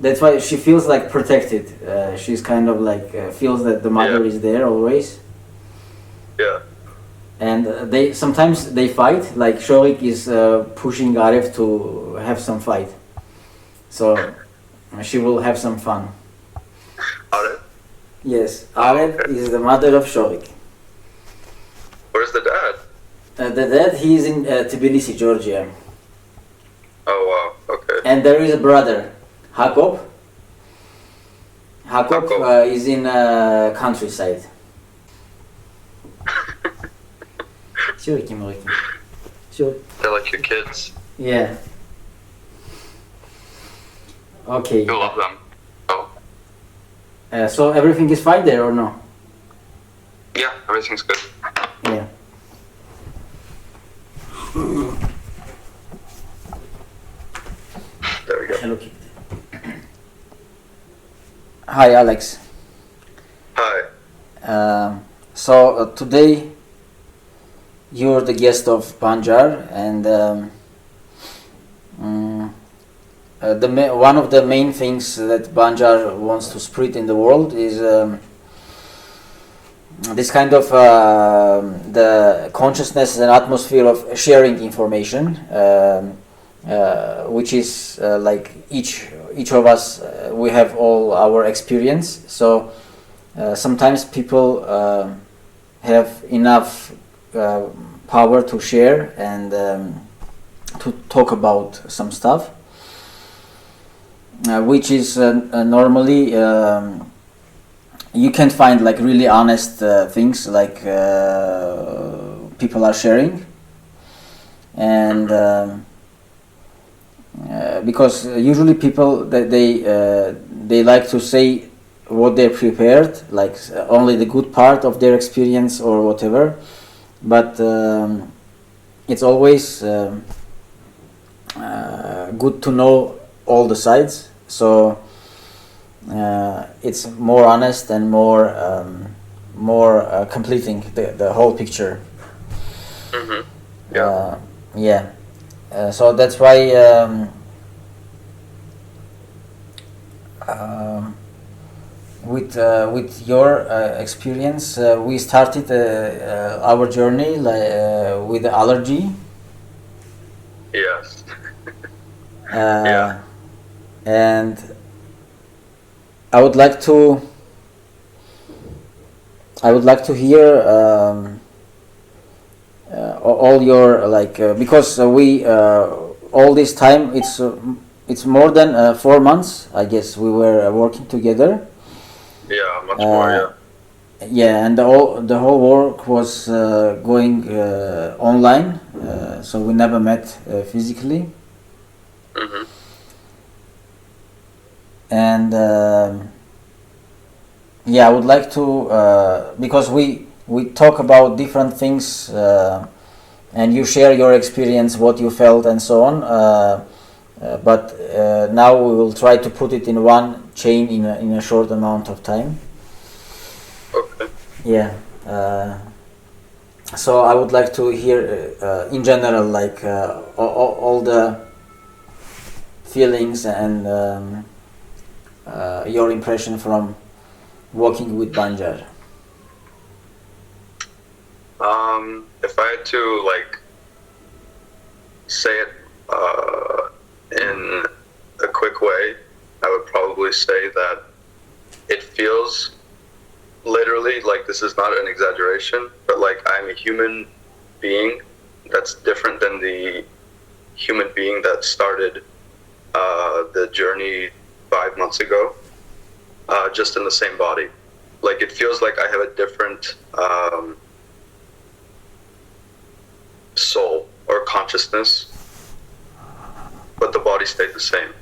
That's why she feels like protected. She's kind of like feels that the mother is there always. Yeah. And they sometimes they fight. Like Shorik is pushing Aref to have some fight, so she will have some fun. Aref? Yes, Aref is the mother of Shorik. Where's the dad? The dad, he is in Tbilisi, Georgia. Oh wow. Okay. And there is a brother, Hakop. Hakop is in countryside. Sure. They're like your kids. Yeah. Okay. You love them. Oh. So everything is fine there or no? Yeah, everything's good. Yeah. There we go. Hello, kid. Hi, Alex. Hi. So today you're the guest of Banjar, and one of the main things that Banjar wants to spread in the world is this kind of the consciousness and atmosphere of sharing information, which is like each of us we have all our experience. So sometimes people have enough power to share and to talk about some stuff, which is normally you can find like really honest things like people are sharing, and because usually people they like to say what they're prepared, like only the good part of their experience or whatever, but it's always good to know all the sides, so it's more honest and more completing the whole picture. Mm-hmm. Yeah. Yeah. So that's why with your experience, we started our journey with the allergy. Yes. Yeah. And I would like to hear all your because we all this time it's more than 4 months, I guess, we were working together. Yeah, much more. Yeah. Yeah, and the whole work was going online, so we never met physically. Mm-hmm. And yeah, I would like to because we talk about different things, and you share your experience, what you felt, and so on. But now we will try to put it in one chain in a short amount of time. Okay. Yeah. So I would like to hear in general, like all the feelings and your impression from working with Banjar. If I had to like say it in a quick way, I would probably say that it feels literally like, this is not an exaggeration, but like I'm a human being that's different than the human being that started the journey 5 months ago, just in the same body. Like it feels like I have a different soul or consciousness, but the body stayed the same.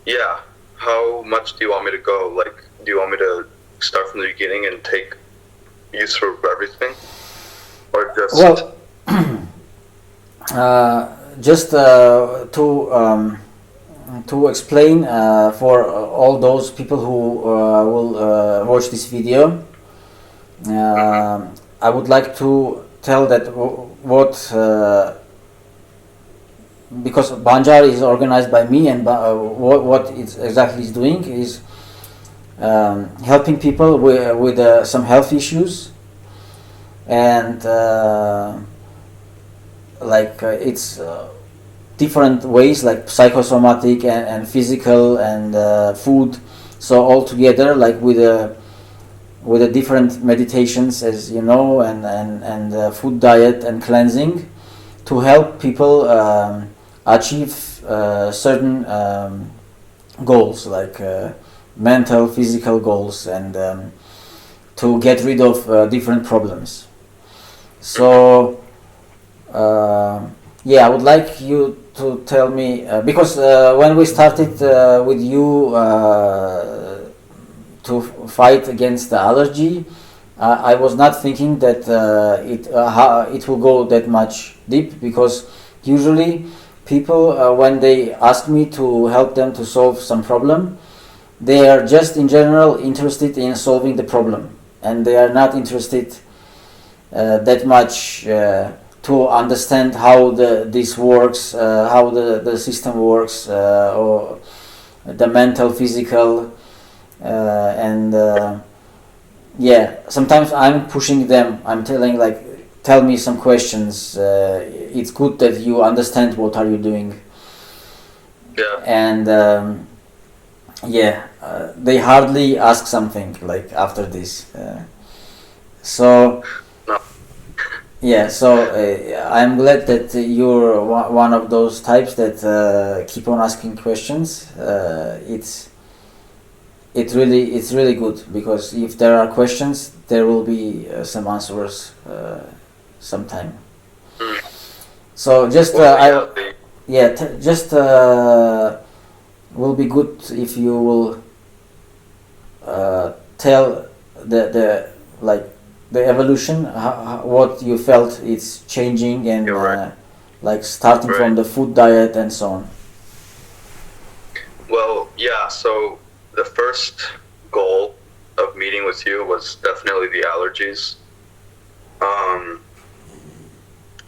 Yeah. How much do you want me to go? Like, do you want me to start from the beginning and take you through everything, or just? Well, just to explain for all those people who will watch this video, I would like to tell that what because Banjar is organized by me, and what it exactly is doing is helping people with some health issues, and it's different ways like psychosomatic and physical and food. So all together, like with the different meditations, as you know, and food diet and cleansing, to help people achieve certain goals, like mental, physical goals, and to get rid of different problems. So yeah, I would like you to tell me, because when we started with you to fight against the allergy, I was not thinking that it will go that much deep, because usually people, when they ask me to help them to solve some problem, they are just in general interested in solving the problem, and they are not interested that much to understand how this works, how the system works, or the mental, physical, and yeah. Sometimes I'm pushing them. I'm telling, like, tell me some questions. It's good that you understand what are you doing. Yeah. And yeah, they hardly ask something like after this. So No. yeah, so I'm glad that you're one of those types that keep on asking questions. It's really good, because if there are questions, there will be some answers sometime. Mm. So just Well, yeah, just will be good if you will tell the like the evolution, what you felt it's changing, and you're right. like starting from Right. the food diet and so on. Well, yeah, so the first goal of meeting with you was definitely the allergies.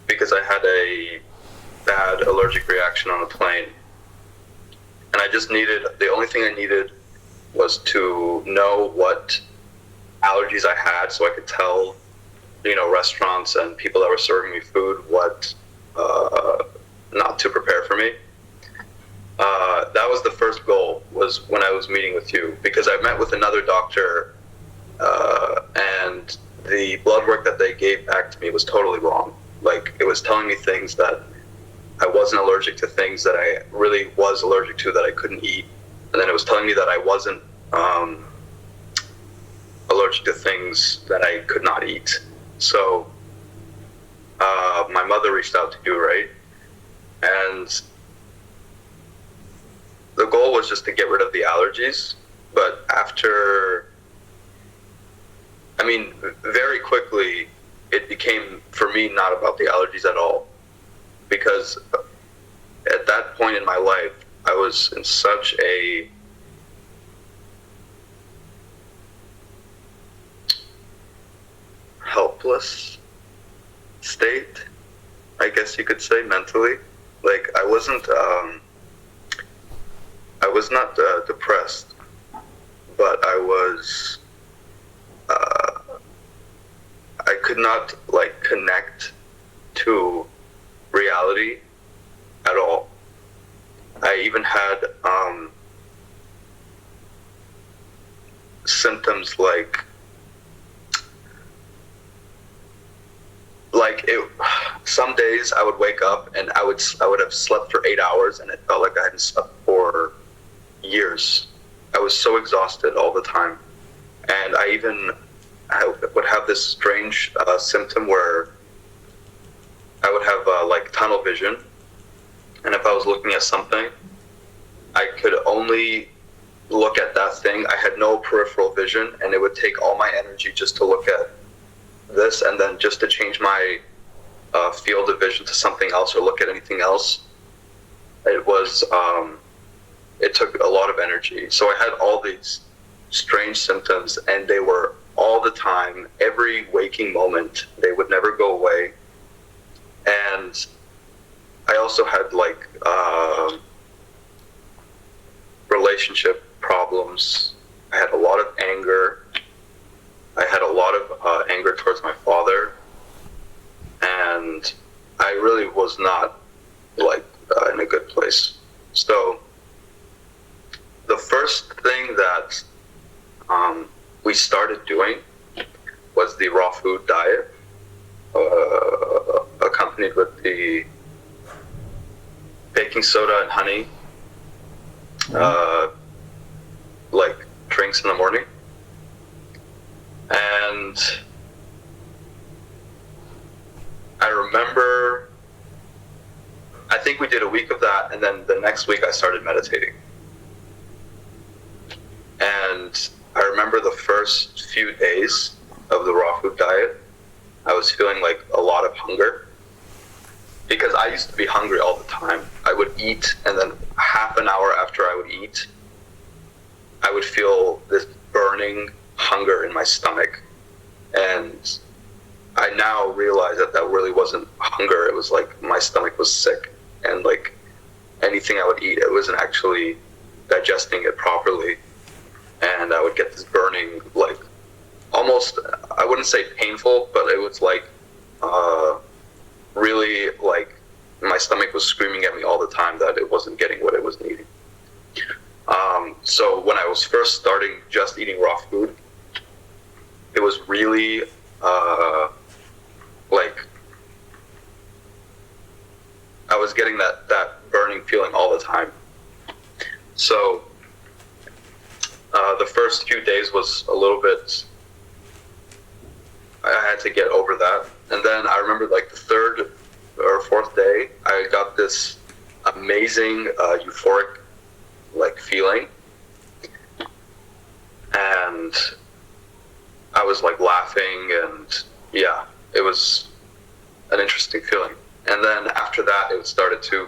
Because I had a bad allergic reaction on a plane. And the only thing I needed was to know what allergies I had, so I could tell, restaurants and people that were serving me food what not to prepare for me. That was the first goal, was when I was meeting with you, because I met with another doctor, and the blood work that they gave back to me was totally wrong. Like, it was telling me things that I wasn't allergic to, things that I really was allergic to that I couldn't eat. And then it was telling me that I wasn't allergic to things that I could not eat. So my mother reached out to you, right? And the goal was just to get rid of the allergies. But very quickly, it became, for me, not about the allergies at all. Because at that point in my life, I was in such a helpless state, I guess you could say, mentally. Like, I was not depressed, but I could not, like, connect to reality at all. I even had symptoms like some days I would wake up and I would have slept for 8 hours, and it felt like I hadn't slept for years. I was so exhausted all the time, and I would have this strange symptom where I would have like tunnel vision, and if I was looking at something, I could only look at that thing. I had no peripheral vision, and it would take all my energy just to look at this, and then just to change my field of vision to something else or look at anything else. It took a lot of energy. So I had all these strange symptoms, and they were all the time, every waking moment. They would never go away. And I also had like relationship problems. I had a lot of anger. I had a lot of anger towards my father, and I really was not like in a good place. So the first thing that we started doing was the raw food diet, accompanied with the baking soda and honey, like drinks in the morning. And I remember, I think we did a week of that, and then the next week I started meditating. And I remember the first few days of the raw food diet, I was feeling like a lot of hunger, because I used to be hungry all the time. I would eat, and then half an hour after I would eat, I would feel this burning hunger in my stomach. And I now realize that that really wasn't hunger. It was like my stomach was sick, and like anything I would eat, it wasn't actually digesting it properly. And I would get this burning, like almost, I wouldn't say painful, but it was like really like my stomach was screaming at me all the time that it wasn't getting what it was needing. So when I was first starting just eating raw food, it was really like I was getting that burning feeling all the time. So the first few days was a little bit, I had to get over that. And then I remember like the third or fourth day, I got this amazing euphoric like feeling. And I was like laughing, and yeah, it was an interesting feeling. And then after that, it started to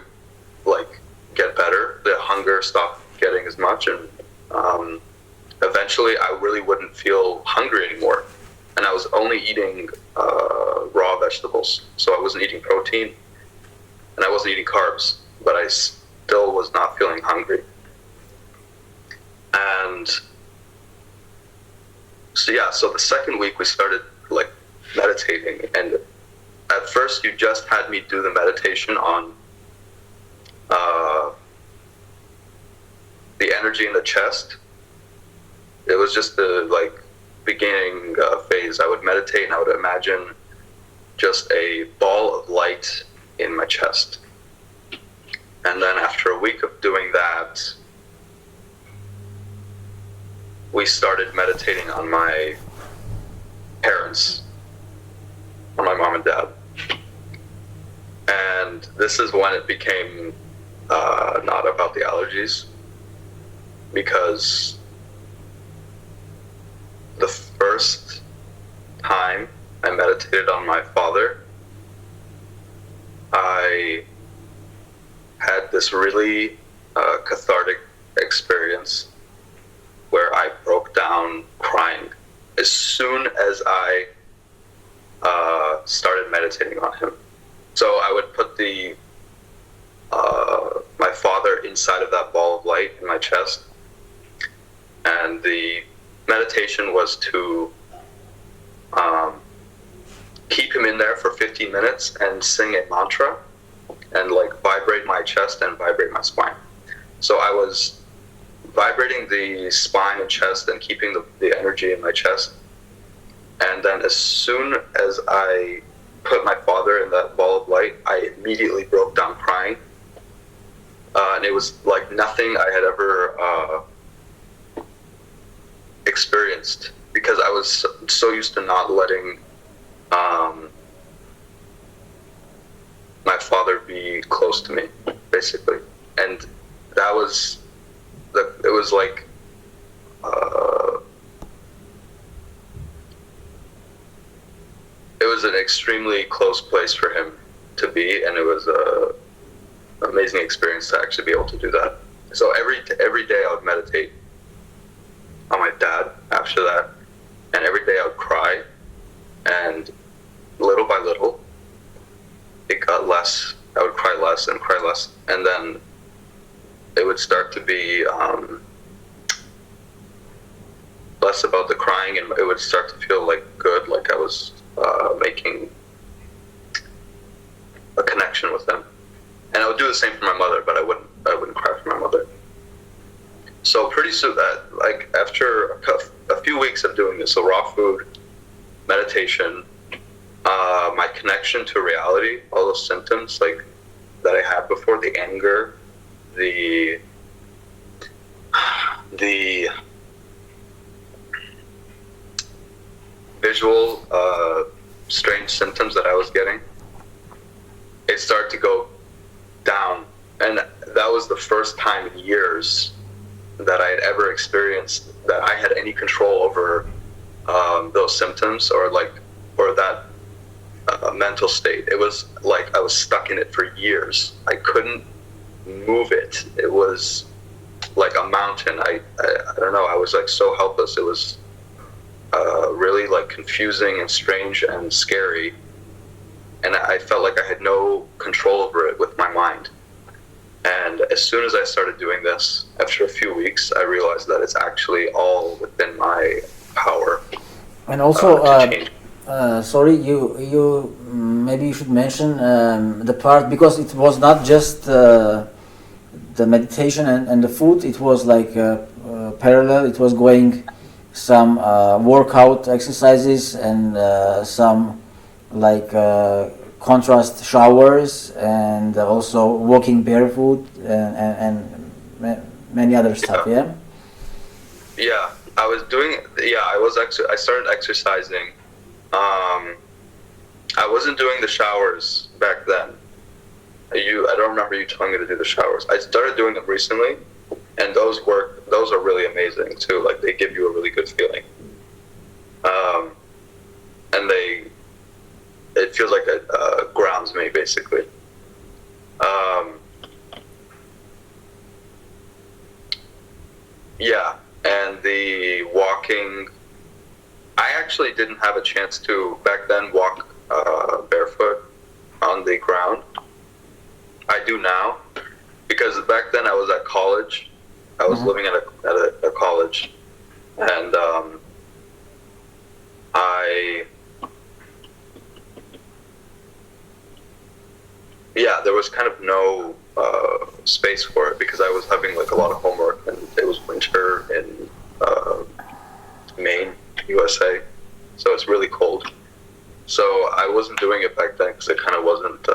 like get better. The hunger stopped getting as much, and eventually I really wouldn't feel hungry anymore. And I was only eating raw vegetables, so I wasn't eating protein, and I wasn't eating carbs, but I still was not feeling hungry. And so yeah, so the second week we started like meditating, and at first you just had me do the meditation on the energy in the chest. It was just the like beginning phase. I would meditate and I would imagine just a ball of light in my chest. And then after a week of doing that, we started meditating on my parents, on my mom and dad. And this is when it became not about the allergies, because the first time I meditated on my father, I had this really cathartic experience where I broke down crying as soon as I started meditating on him. So I would put the my father inside of that ball of light in my chest, and the meditation was to keep him in there for 15 minutes and sing a mantra and like vibrate my chest and vibrate my spine. So I was vibrating the spine and chest and keeping the energy in my chest. And then as soon as I put my father in that ball of light, I immediately broke down crying. And it was like nothing I had ever experienced, because I was so used to not letting my father be close to me, basically. And that was, it was like, it was an extremely close place for him to be, and it was an amazing experience to actually be able to do that. So every day I would meditate on my dad after that, and every day I would cry, and little by little it got less I would cry less and cry less, and then it would start to be less about the crying, and it would start to feel like good, like I was making a connection with them. And I would do the same for my mother, but I wouldn't cry for my mother. So pretty soon, like after a few weeks of doing this, so raw food, meditation, my connection to reality, all those symptoms like that I had before, the anger, the visual strange symptoms that I was getting, it started to go down. And that was the first time in years that I had ever experienced that I had any control over those symptoms or that mental state. It was like I was stuck in it for years. I couldn't move it. It was like a mountain. I don't know, I was like so helpless. It was really like confusing and strange and scary, and I felt like I had no control over it with my mind. And as soon as I started doing this, after a few weeks, I realized that it's actually all within my power. And also, to change. sorry, you maybe you should mention the part, because it was not just the meditation and the food. It was like parallel. It was going some workout exercises and some like contrast showers, and also walking barefoot and many other stuff. Yeah. Yeah, I was doing. Yeah, I started exercising. I wasn't doing the showers back then. I don't remember you telling me to do the showers. I started doing them recently, and those are really amazing too. Like they give you a really good feeling. And it feels like it grounds me basically. Yeah, and the walking, I actually didn't have a chance to back then walk barefoot on the ground. I do now, because back then I was at college. I was living at a college, and there was kind of no space for it, because I was having like a lot of homework, and it was winter in Maine, USA, so it's really cold. So I wasn't doing it back then because it kind of wasn't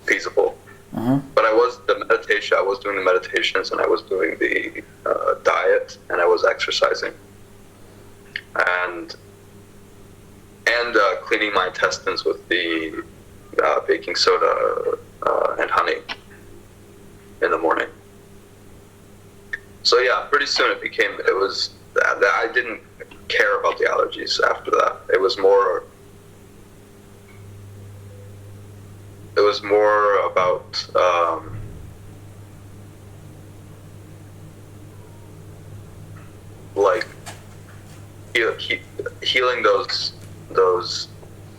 feasible. But I was doing the meditations, and I was doing the diet, and I was exercising, and cleaning my intestines with the baking soda and honey in the morning. So yeah, pretty soon I didn't care about the allergies after that. It was more about like healing those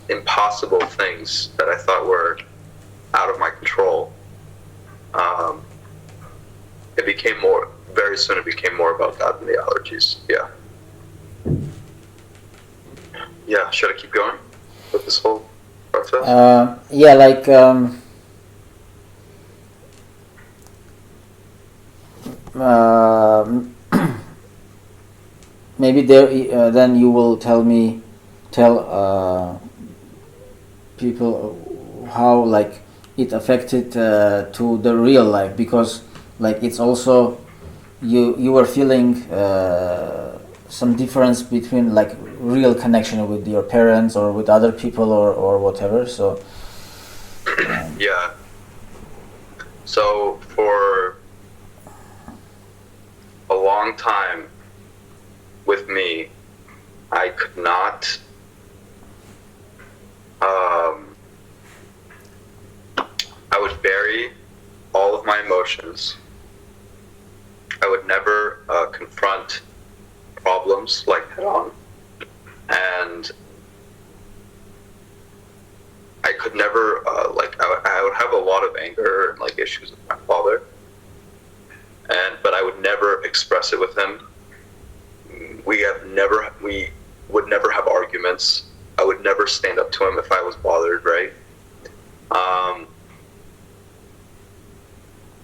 impossible things that I thought were out of my control. Very soon it became more about that than the allergies. Yeah. Yeah, should I keep going with this whole process? Yeah, like maybe there then you will tell people how like it affected to the real life, because like it's also you were feeling some difference between like real connection with your parents or with other people or whatever. So yeah. So for a long time with me, I could not I would bury all of my emotions. I would never confront problems like head on, and I could never I I would have a lot of anger and like issues with my father, but I would never express it with him. We would never have arguments. I would never stand up to him if I was bothered, right?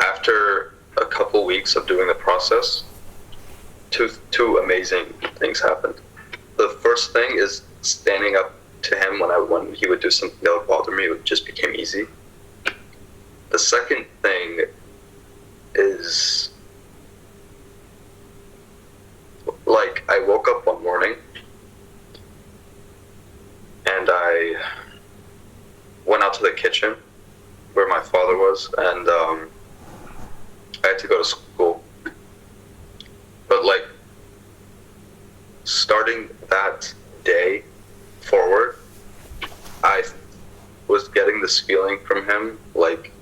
After a couple weeks of doing the process, two amazing things happened. The first thing is standing up to him when he would do something that would bother me, it just became easy. The second thing is, like, I woke up one morning and I went out to the kitchen where my father was, and I had to go to school. But like, starting that day forward, I was getting this feeling from him, like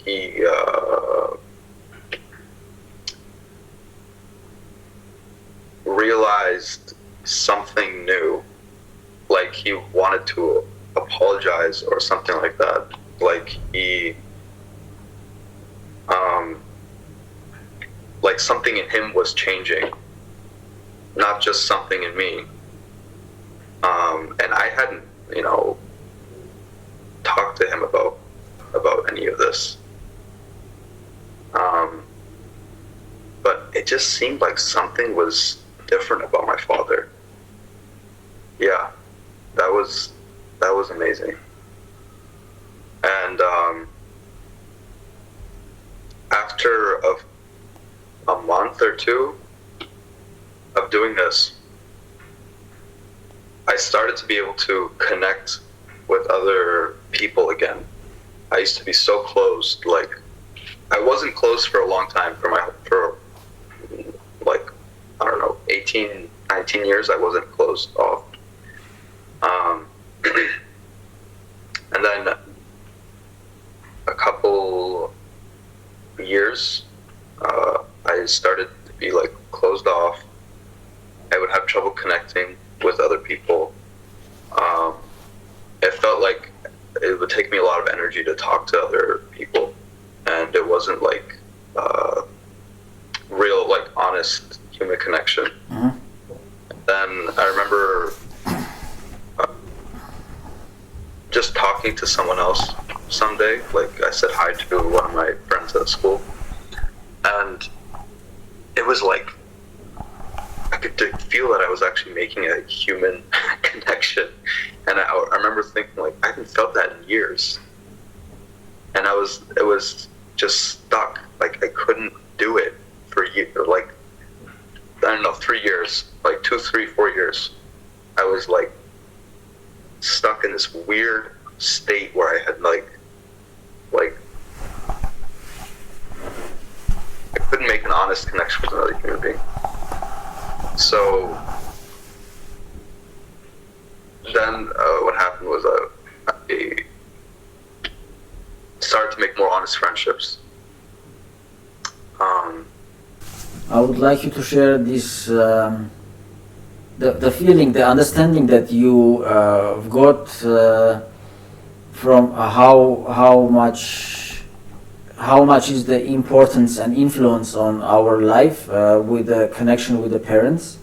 he realized something new, like he wanted to apologize or something like that. Like he like something in him was changing, not just something in me. And I hadn't, talked to him about any of this. But it just seemed like something was different about my father. Yeah, that was amazing. And after a month or two of doing this, I started to be able to connect with other people again. I used to be so closed. Like, I wasn't closed for a long time. For like, I don't know, 18, 19 years, I wasn't closed off. And then a couple years, I started to be like closed off. I would have trouble connecting with other people. It felt like it would take me a lot of energy to talk to other people, and it wasn't like real, like, honest human connection. Mm-hmm. Then I remember just talking to someone else someday. Like, I said hi to one of my friends at school, and it was like I could feel that I was actually making a human connection. And I remember thinking, like, I haven't felt that in years. And it was just stuck. Like, I couldn't do it for like, I don't know, 3 years, like 2, 3, 4 years. I was like stuck in this weird state where I had like I couldn't make an honest connection with another human being. So then what happened was I started to make more honest friendships. I would like you to share this, the feeling, the understanding that you got from how much is the importance and influence on our life with the connection with the parents,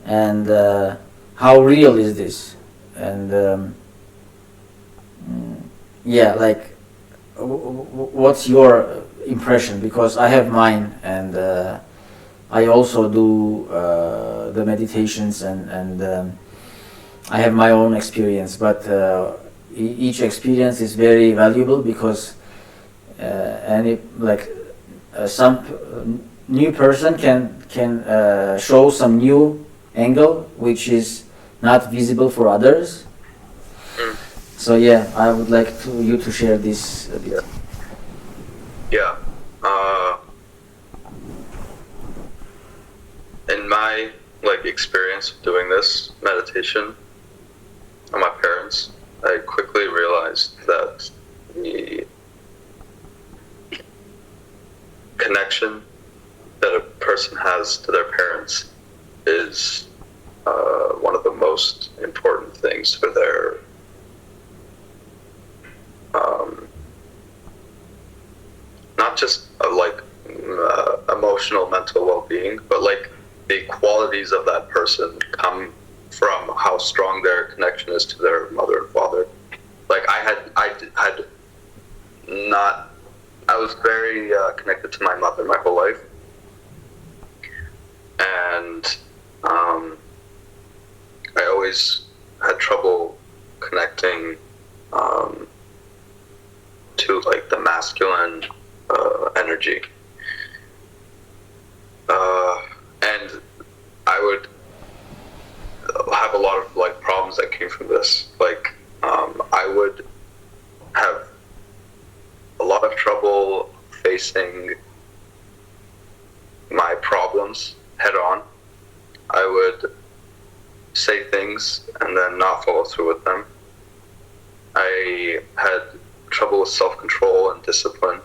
and how real is this, and yeah, like what's your impression? Because I have mine, and I also do the meditations, and I have my own experience, but each experience is very valuable, because some new person can show some new angle which is not visible for others. So yeah, I would like you to share this a bit. Yeah. In my experience of doing this meditation on my parents, I quickly realized that the connection that a person has to their parents is one of the most important things for not just like emotional, mental well-being, but like the qualities of that person come from how strong their connection is to their mother and father. Like I was very connected to my mother my whole life, and I always had trouble connecting to like the masculine energy, and I would have a lot of like problems that came from this. Like I would have a lot of trouble facing my problems head on. I would say things and then not follow through with them. I had trouble with self-control and discipline.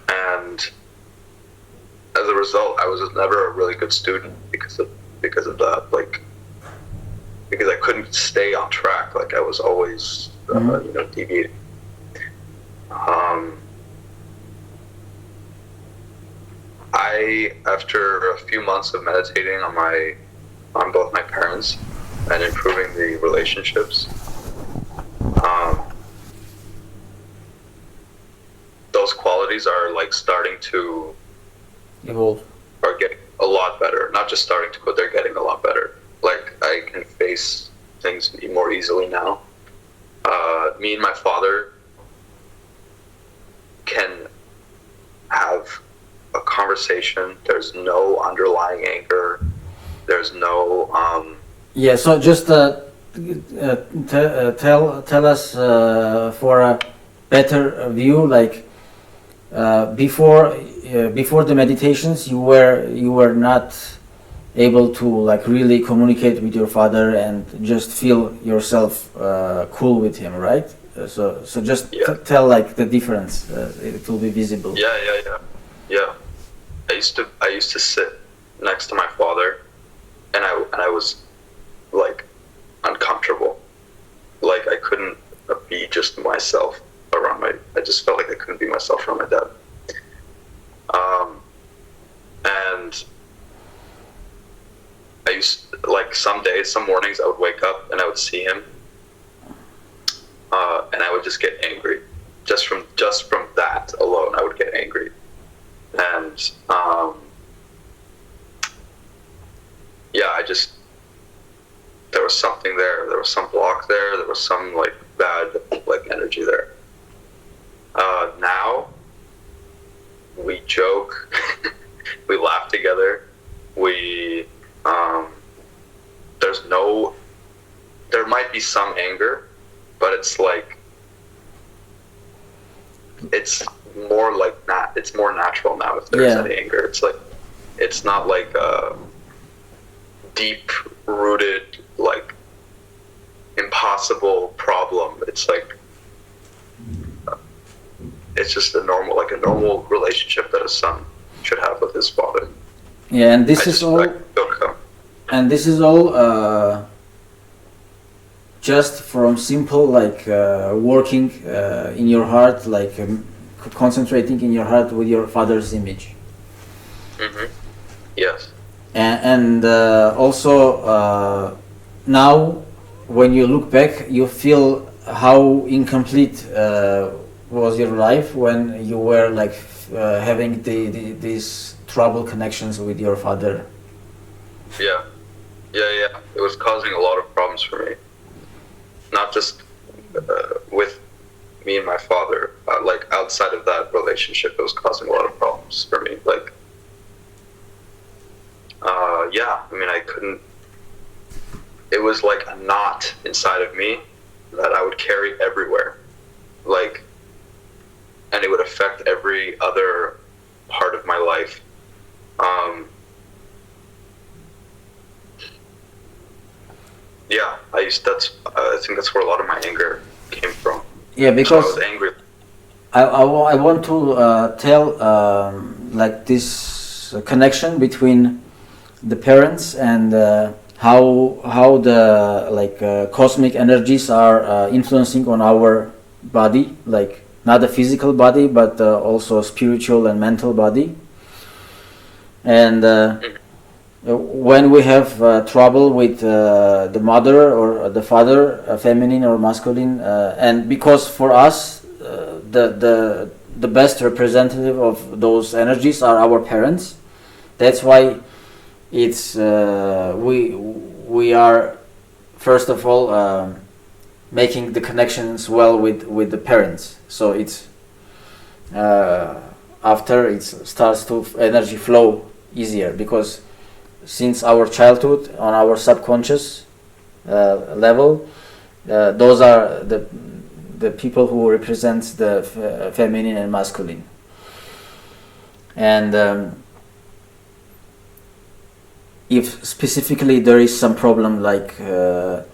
And as a result, I was never a really good student because of that. Like, because I couldn't stay on track. Like I was always, deviating. After a few months of meditating on both my parents and improving the relationships, those qualities are like starting to evolve, are getting a lot better. Not just starting to, but they're getting a lot better. Like I can face things more easily now. Me and my father can have a conversation. There's no underlying anger. There's no yeah. So just tell us for a better view, like before the meditations, you were not able to like really communicate with your father and just feel yourself cool with him, right? So just tell like the difference. It will be visible. Yeah. I used to sit next to my father, and I was like uncomfortable. Like I couldn't be just myself around I just felt like I couldn't be myself around my dad. And I used, like some days, some mornings I would wake up and I would see him, and I would just get angry. Just from that alone, I would get angry. And there was something there. There was some block there. There was some like bad like energy there. Now we joke, we laugh together. There might be some anger, but it's like it's more like it's more natural now if there's any anger. It's like it's not like a deep rooted like impossible problem. It's like it's just a normal relationship that a son should have with his father. Yeah, and this is all just from simple like working in your heart, like concentrating in your heart with your father's image. Mm-hmm. Yes. And also now when you look back, you feel how incomplete was your life when you were like having these trouble connections with your father. Yeah. It was causing a lot of problems for me. Not just with me and my father, like outside of that relationship, it was causing a lot of problems for me. Like, I couldn't. It was like a knot inside of me that I would carry everywhere, like, and it would affect every other part of my life. I think that's where a lot of my anger came from. Yeah, because I was angry. I want to tell like this connection between the parents and how the like cosmic energies are influencing on our body. Like not a physical body, but also a spiritual and mental body. And when we have trouble with the mother or the father, feminine or masculine, and because for us the best representative of those energies are our parents. That's why it's we are first of all making the connections well with the parents. So it's after it starts to energy flow easier, because since our childhood on our subconscious level, those are the people who represent the feminine and masculine. And if specifically there is some problem, like the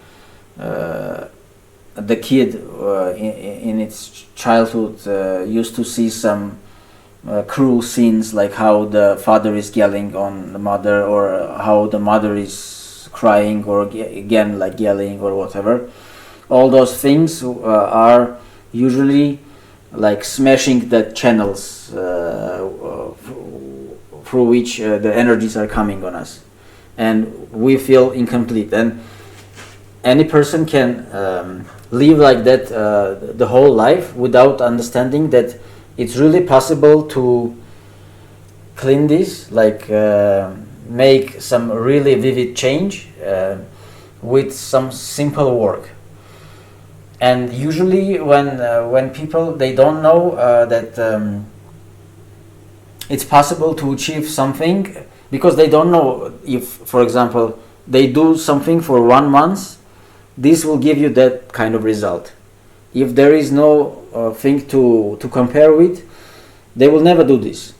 kid in its childhood used to see some cruel scenes, like how the father is yelling on the mother, or how the mother is crying, or again like yelling or whatever, all those things are usually like smashing the channels through which the energies are coming on us, and we feel incomplete. And any person can live like that the whole life without understanding that it's really possible to clean this, like make some really vivid change with some simple work. And usually when people, they don't know that it's possible to achieve something, because they don't know if, for example, they do something for 1 month, this will give you that kind of result. If there is no thing to compare with, they will never do this.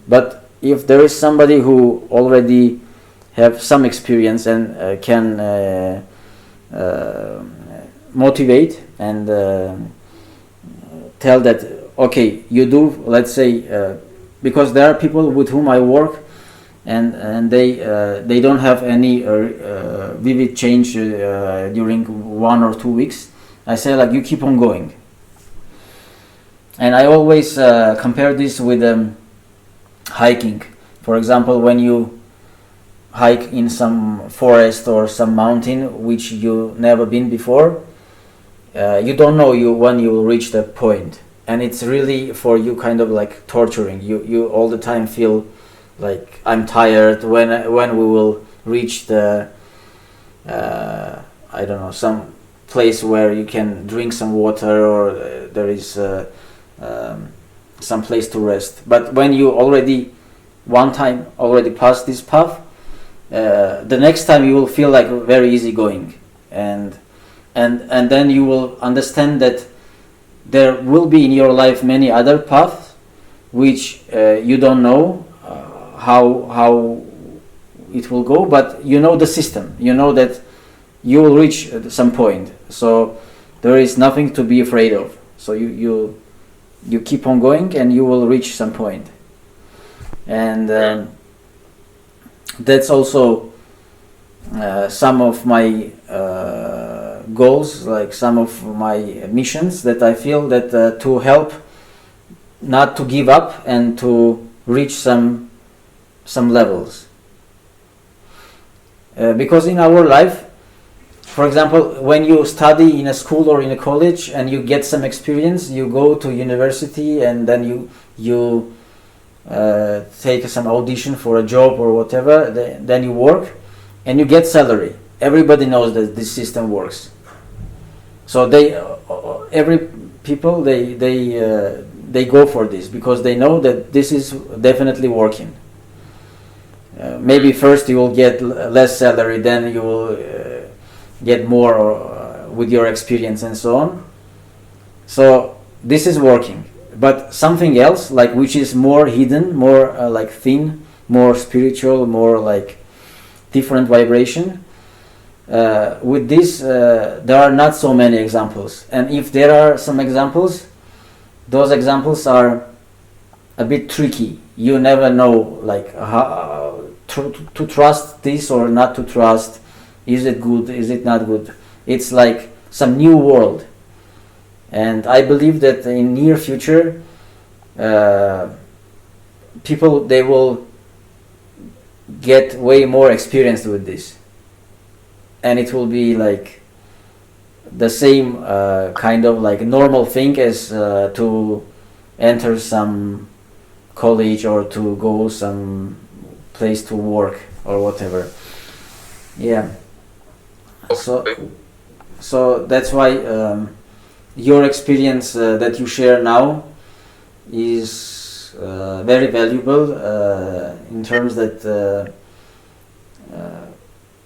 But if there is somebody who already have some experience and can motivate and tell that, okay, you do, let's say, because there are people with whom I work, and they don't have any vivid change during 1 or 2 weeks. I say, like, you keep on going. And I always compare this with hiking. For example, when you hike in some forest or some mountain which you never been before, you don't know when you will reach that point, and it's really for you kind of like torturing. You all the time feel like, I'm tired. When we will reach the I don't know, some place where you can drink some water, or there is some place to rest. But when you already one time already passed this path, the next time you will feel like very easy going, and then you will understand that there will be in your life many other paths which you don't know how it will go, but you know the system. You know that you will reach some point, so there is nothing to be afraid of. So you keep on going, and you will reach some point. And that's also some of my goals, like some of my missions, that I feel that to help not to give up and to reach some levels. Because in our life, for example, when you study in a school or in a college and you get some experience, you go to university, and then you take some audition for a job or whatever, then you work and you get salary. Everybody knows that this system works. So every people they go for this, because they know that this is definitely working. Maybe first you will get less salary, then you will get more with your experience and so on. So this is working. But something else, like, which is more hidden, more like thin, more spiritual, more like different vibration, with this there are not so many examples. And if there are some examples, those examples are a bit tricky. You never know, like, how to trust this or not to trust. Is it good? Is it not good? It's like some new world. and I believe that in near future, people, they will get way more experienced with this, and it will be like the same kind of like normal thing as to enter some college or to go some place to work or whatever. Yeah. So that's why your experience that you share now is very valuable in terms that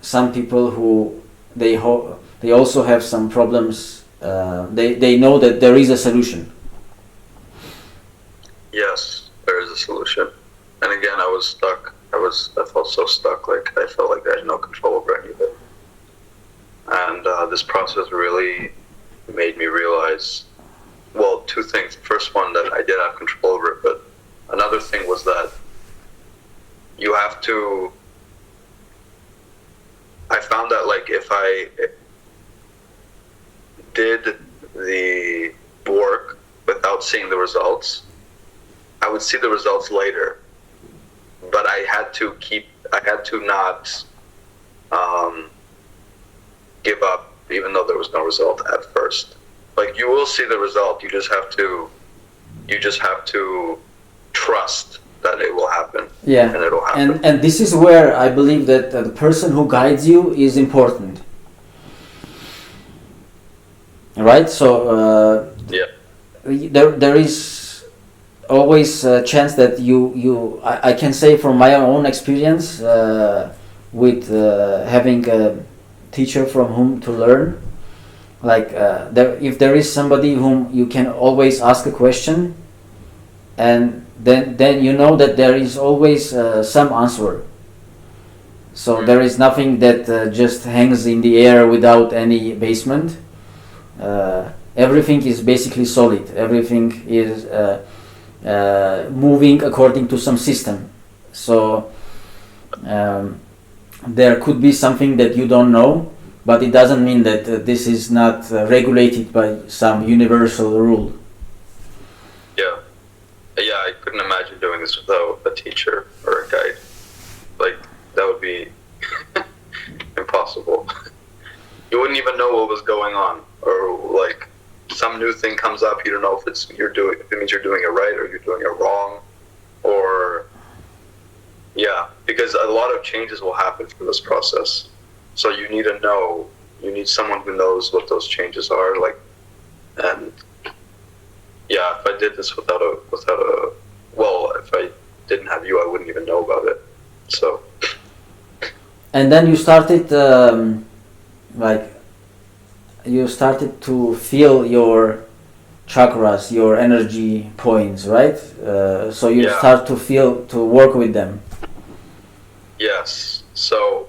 some people who they also have some problems, they know that there is a solution. Yes, there is a solution. And again, I was stuck. I felt so stuck. Like I felt like I had no control over any of it. And this process really made me realize, well, two things. First one, that I did have control over it, but another thing was that you have to, I found that like if I did the work without seeing the results, I would see the results later. But I had to not give up, even though there was no result at first. Like you will see the result, you just have to trust that it will happen. Yeah, and it'll happen. And this is where I believe that the person who guides you is important. Right? So yeah, there is always a chance that I can say from my own experience with having a teacher from whom to learn, like if there is somebody whom you can always ask a question, and then you know that there is always some answer. So there is nothing that just hangs in the air without any basement. Everything is basically solid. Everything is moving according to some system. So there could be something that you don't know, but it doesn't mean that this is not regulated by some universal rule. Yeah, I couldn't imagine doing this without a teacher or a guide. Like, that would be impossible. You wouldn't even know what was going on, or like some new thing comes up, you don't know if it means you're doing it right or you're doing it wrong, or yeah, because a lot of changes will happen through this process. So you need someone who knows what those changes are, like, and yeah, if I did this without a if I didn't have you, I wouldn't even know about it. So. And then you started, you started to feel your chakras, your energy points, right? So you start to work with them. Yes. So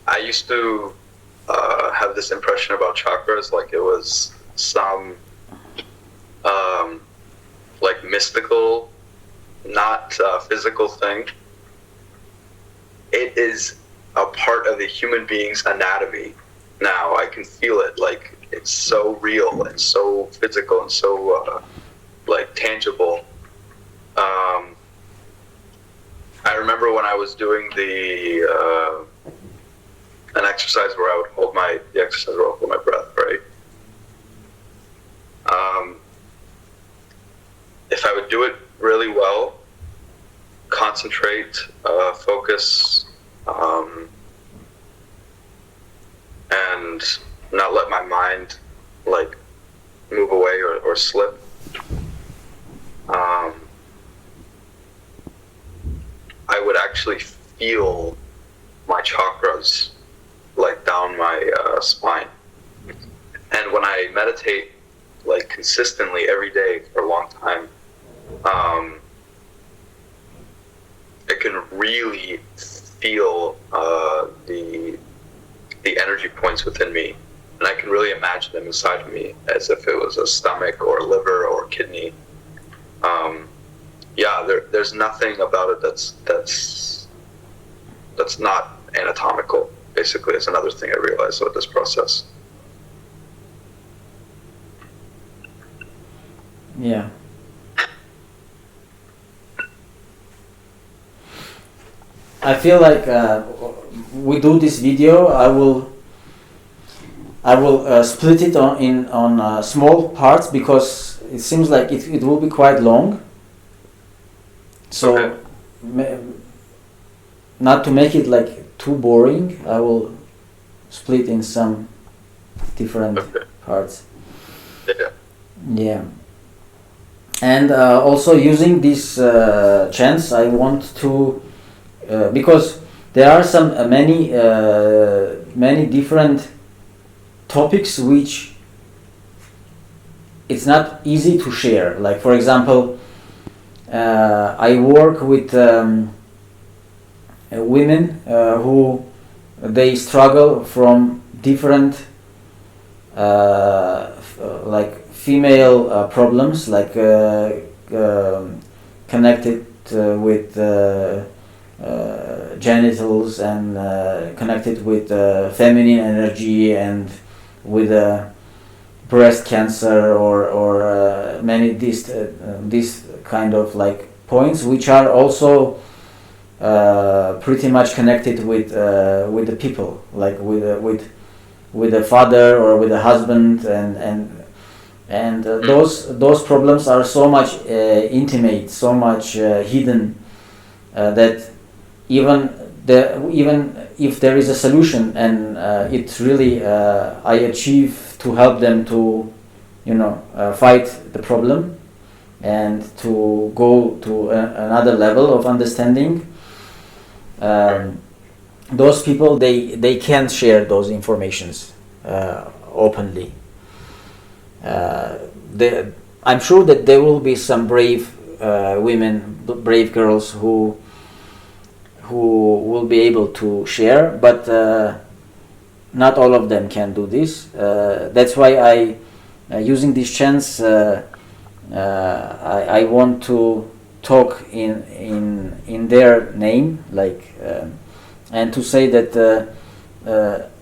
I used to have this impression about chakras, like it was some like mystical, not physical thing. It is a part of the human being's anatomy. Now I can feel it, like it's so real and so physical and so like tangible. I remember when I was doing an exercise where I would hold my breath, right? If I would do it really well, concentrate, focus, and not let my mind like move away or slip. I would actually feel my chakras like down my spine. And when I meditate like consistently every day for a long time, I can really feel the energy points within me, and I can really imagine them inside of me as if it was a stomach or a liver or a kidney. There's nothing about it that's not anatomical. Basically, it's another thing I realized with this process. Yeah. I feel like we do this video. I will split it on small parts because it seems like it will be quite long. So, Okay. not to make it like too boring, I will split in some different Okay. parts. Yeah. Yeah. And also using this chance, I want to because there are some many different topics which it's not easy to share. Like for example, I work with women who they struggle from different like female problems, like connected with genitals and connected with feminine energy and with breast cancer or many these kind of like points which are also pretty much connected with the people, like with a father or with a husband, and those problems are so much intimate, so much hidden, that even if there is a solution and it really I achieve to help them to fight the problem and to go to another level of understanding, those people they can't share those informations openly. I'm sure that there will be some brave women, brave girls who will be able to share, but not all of them can do this. That's why using this chance, I want to talk in their name, like, and to say that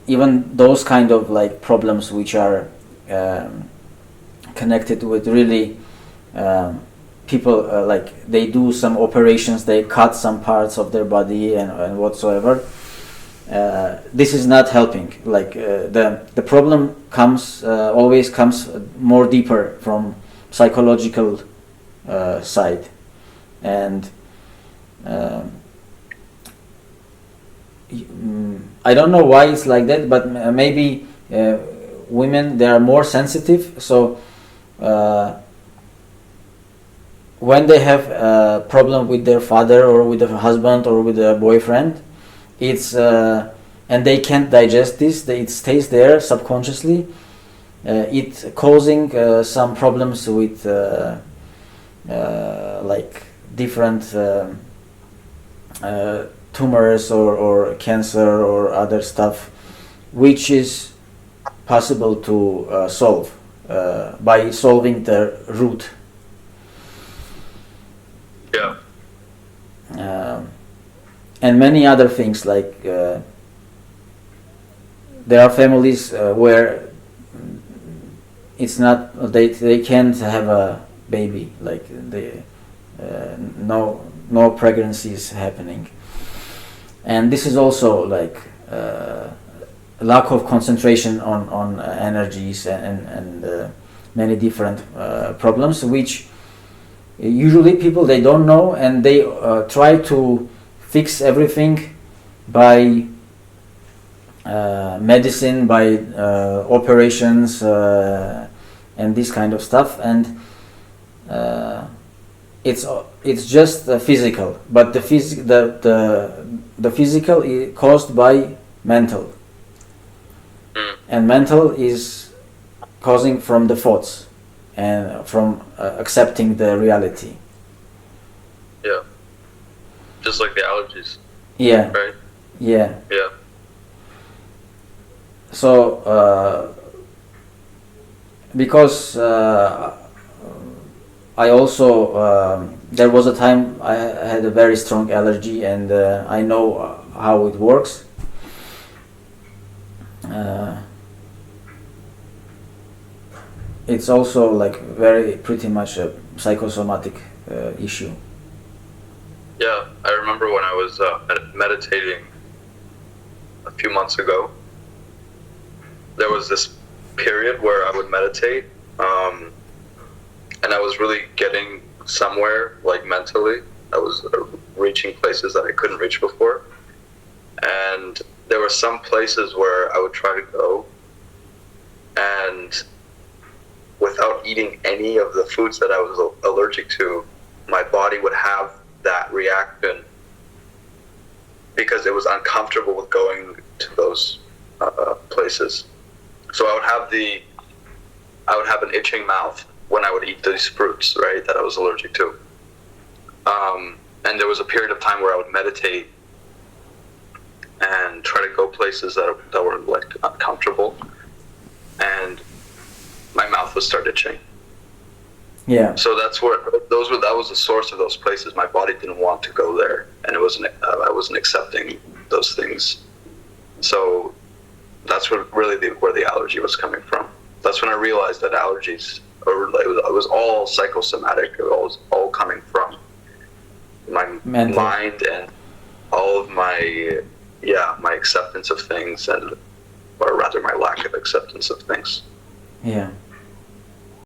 even those kind of like problems which are connected with really people, like they do some operations, they cut some parts of their body and whatsoever. This is not helping. Like the problem always comes more deeper from psychological side, and I don't know why it's like that, but maybe women, they are more sensitive, so when they have a problem with their father or with a husband or with a boyfriend, it's and they can't digest this, it stays there subconsciously, it causing some problems with like different tumors or cancer or other stuff, which is possible to solve by solving the root. Yeah. And many other things, like there are families where it's not, they can't have a baby, like no pregnancy is happening, and this is also like lack of concentration on energies and many different problems, which usually people, they don't know, and they try to fix everything by medicine, by operations, and this kind of stuff, and it's just physical, but the physical is caused by mental, and mental is causing from the thoughts and from accepting the reality. Yeah. Just like the allergies. Yeah. Right? Yeah. Yeah. So because I also there was a time I had a very strong allergy, and I know how it works. it's also like very pretty much a psychosomatic issue. Yeah, I remember when I was meditating a few months ago. There was this period where I would meditate, and I was really getting somewhere, like mentally. I was reaching places that I couldn't reach before, and there were some places where I would try to go, and without eating any of the foods that I was allergic to, my body would have that reaction because it was uncomfortable with going to those places. So I would have an itching mouth when I would eat these fruits, right, that I was allergic to. And there was a period of time where I would meditate and try to go places that were like uncomfortable, and my mouth would start itching. Yeah. So that was the source of those places. My body didn't want to go there, and I wasn't accepting those things. So that's where the allergy was coming from. That's when I realized that allergies it was all psychosomatic. It was all coming from my Mental. mind and all of my acceptance of things, or rather my lack of acceptance of things. Yeah.